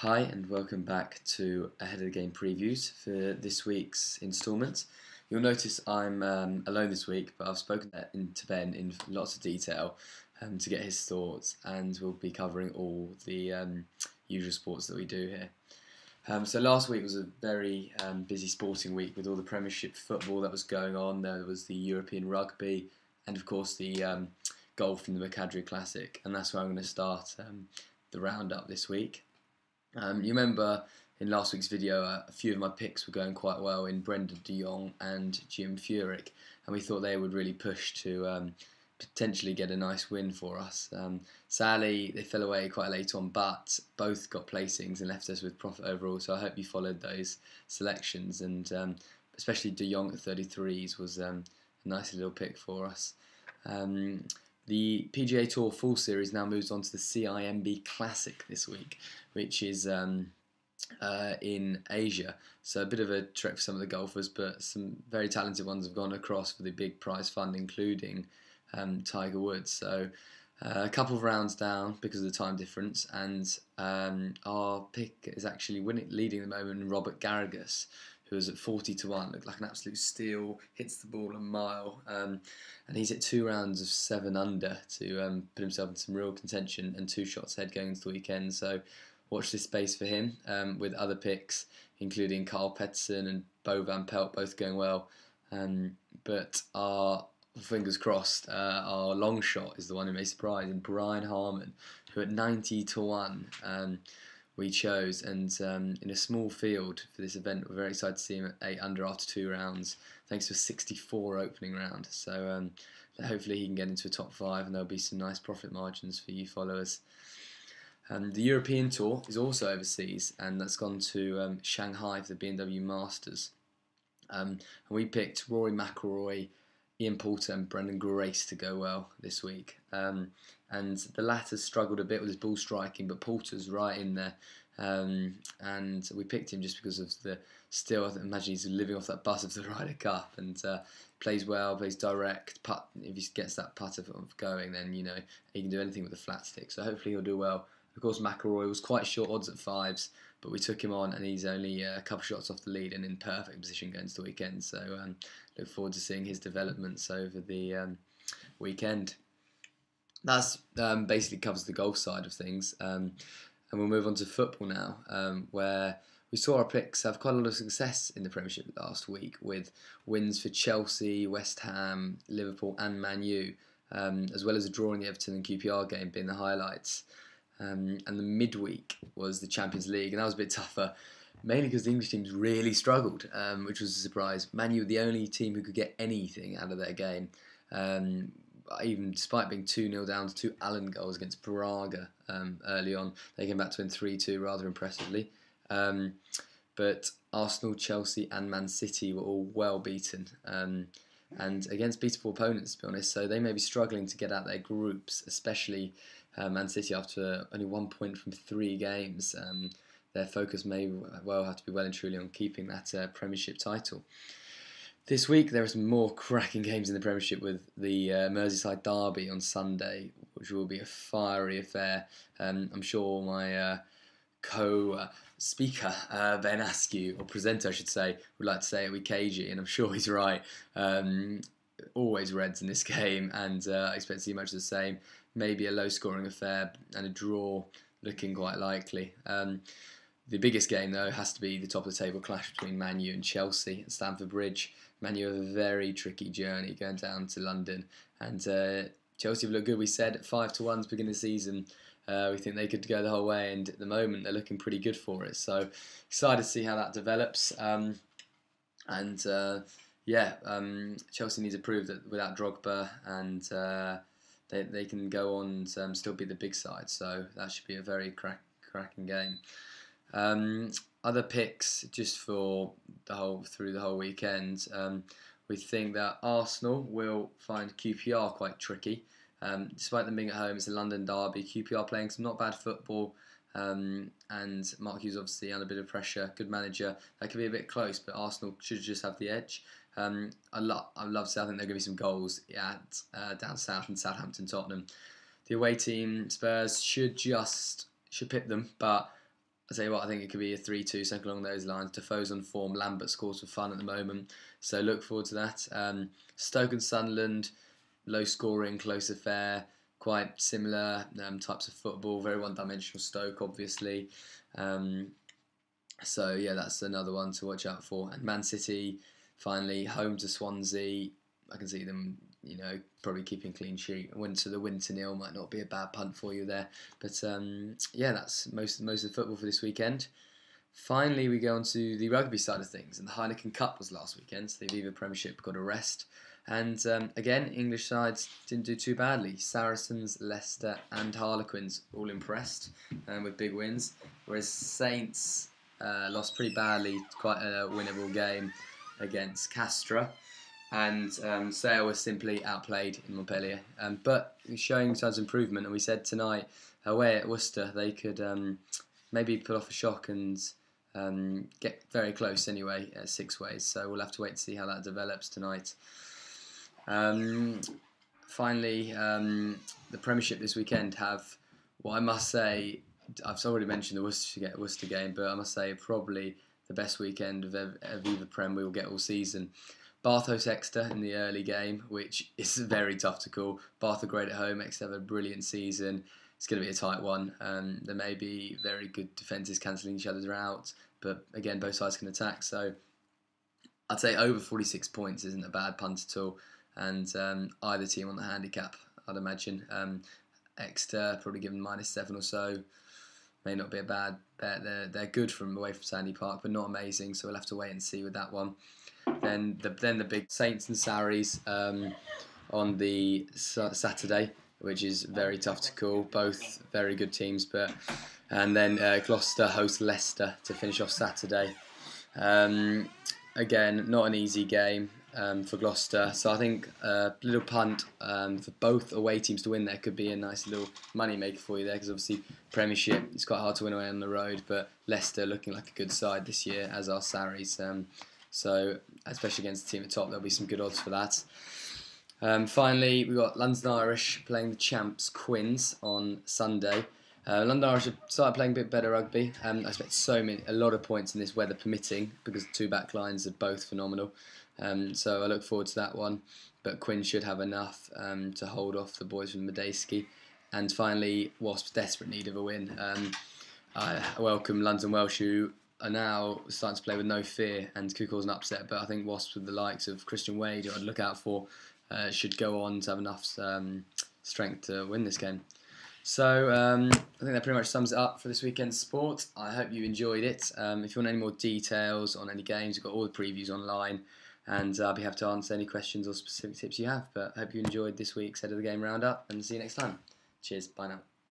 Hi and welcome back to Ahead of the Game previews for this week's instalment. You'll notice I'm alone this week, but I've spoken to Ben in lots of detail to get his thoughts, and we'll be covering all the usual sports that we do here. So last week was a very busy sporting week with all the Premiership football that was going on. There was the European rugby and of course the golf in the CIMB Classic, and that's where I'm going to start the roundup this week. You remember in last week's video a few of my picks were going quite well in Brendan de Jong and Jim Furyk, and we thought they would really push to potentially get a nice win for us. Sadly, they fell away quite late on, but both got placings and left us with profit overall, so I hope you followed those selections, and especially de Jong at 33s was a nice little pick for us. The PGA Tour Full Series now moves on to the CIMB Classic this week, which is in Asia. So a bit of a trek for some of the golfers, but some very talented ones have gone across for the big prize fund, including Tiger Woods. So a couple of rounds down because of the time difference, and our pick is actually leading at the moment, Robert Garrigus, who is at 40 to 1, looked like an absolute steal, hits the ball a mile, and he's at 2 rounds of 7 under to put himself in some real contention and 2 shots ahead going into the weekend. So watch this space for him, with other picks including Carl Pettersson and Bo Van Pelt both going well, but our fingers crossed, our long shot is the one who may surprise, and Brian Harman, who at 90 to 1 we chose, and in a small field for this event, we're very excited to see him at 8 under after 2 rounds, thanks to a 64 opening round. So hopefully he can get into a top 5, and there'll be some nice profit margins for you followers. The European Tour is also overseas, and that's gone to Shanghai for the BMW Masters. And we picked Rory McIlroy, Ian Poulter and Brendan Grace to go well this week. And the latter struggled a bit with his ball striking, but Poulter's right in there. And we picked him just because of I imagine he's living off that buzz of the Ryder Cup, and plays well, plays direct, putt. If he gets that putter going, then you know he can do anything with a flat stick. So hopefully he'll do well. Of course, McIlroy was quite short odds at 5s, but we took him on, and he's only a couple shots off the lead and in perfect position going into the weekend. So look forward to seeing his developments over the weekend. That's basically covers the golf side of things, and we'll move on to football now, where we saw our picks have quite a lot of success in the Premiership last week, with wins for Chelsea, West Ham, Liverpool and Man U, as well as a draw in the Everton and QPR game being the highlights. And the midweek was the Champions League, and that was a bit tougher, mainly because the English teams really struggled, which was a surprise. Man U were the only team who could get anything out of their game, even despite being 2-0 down to 2 Allen goals against Braga early on. They came back to win 3-2 rather impressively. But Arsenal, Chelsea and Man City were all well beaten, and against beatable opponents, to be honest, so they may be struggling to get out their groups, especially Man City after only 1 point from 3 games. Their focus may well have to be well and truly on keeping that Premiership title. This week there are some more cracking games in the Premiership, with the Merseyside derby on Sunday, which will be a fiery affair. I'm sure my co-speaker, Ben Askew, or presenter I should say, would like to say it with cagey, and I'm sure he's right. Always Reds in this game, and I expect to see much the same. Maybe a low-scoring affair and a draw looking quite likely. The biggest game, though, has to be the top-of-the-table clash between Man U and Chelsea at Stamford Bridge. Man U have a very tricky journey going down to London, and Chelsea have looked good. We said at 5 to 1 to begin the season, we think they could go the whole way, and at the moment they're looking pretty good for it. So excited to see how that develops. Chelsea need to prove that without Drogba, and they can go on and still be the big side. So that should be a very cracking game. Other picks just for through the whole weekend. We think that Arsenal will find QPR quite tricky. Despite them being at home, it's a London derby. QPR playing some not bad football, and Mark Hughes obviously under a bit of pressure. Good manager. That could be a bit close, but Arsenal should just have the edge. I love to say I think there are going to be some goals at down south in Southampton, Tottenham. The away team Spurs should pip them, but I tell you what, I think it could be a 3-2, something along those lines. Defoe's on form, Lambert scores for fun at the moment, so look forward to that. Stoke and Sunderland, low scoring, close affair, quite similar types of football, very one-dimensional. Stoke, obviously. So yeah, that's another one to watch out for. And Man City, finally, home to Swansea. I can see them, probably keeping clean sheet. The win to nil might not be a bad punt for you there. But yeah, that's most of the football for this weekend. Finally, we go on to the rugby side of things. And the Heineken Cup was last weekend, so the Aviva Premiership got a rest. And again, English sides didn't do too badly. Saracens, Leicester and Harlequins all impressed with big wins. Whereas Saints lost pretty badly, quite a winnable game against Castres. And Sale was simply outplayed in Montpellier. But showing signs of improvement, and we said tonight away at Worcester they could maybe put off a shock and get very close anyway at 6 ways. So we'll have to wait to see how that develops tonight. Finally, the Premiership this weekend have what I must say, I've already mentioned the Worcester game, but I must say probably the best weekend of Aviva Prem we will get all season. Bath host Exeter in the early game, which is very tough to call. Bath are great at home, Exeter have a brilliant season. It's going to be a tight one. There may be very good defences cancelling each other out, but again, both sides can attack. So I'd say over 46 points isn't a bad punt at all. And either team on the handicap, I'd imagine. Exeter probably given -7 or so. May not be a bad bet. They're good from away from Sandy Park, but not amazing. So we'll have to wait and see with that one. Then the big Saints and Sarries on the Saturday, which is very tough to call. Both very good teams, and then Gloucester host Leicester to finish off Saturday. Again, not an easy game for Gloucester, so I think a little punt for both away teams to win there could be a nice little money maker for you there, because obviously Premiership it's quite hard to win away on the road, but Leicester looking like a good side this year, as are Sarries. So especially against the team at top, there'll be some good odds for that. Finally, we've got London Irish playing the champs Quins on Sunday. London Irish have started playing a bit better rugby. I expect a lot of points in this, weather permitting, because the two back lines are both phenomenal. So I look forward to that one. But Quinn should have enough to hold off the boys from Medeski. And finally, Wasps desperate need of a win. I welcome London Welsh, who are now starting to play with no fear and could cause an upset. But I think Wasps with the likes of Christian Wade, who I'd look out for, should go on to have enough strength to win this game. So I think that pretty much sums it up for this weekend's sport. I hope you enjoyed it. If you want any more details on any games, we've got all the previews online, and I'll be happy to answer any questions or specific tips you have. But I hope you enjoyed this week's Head of the Game Roundup, and see you next time. Cheers, bye now.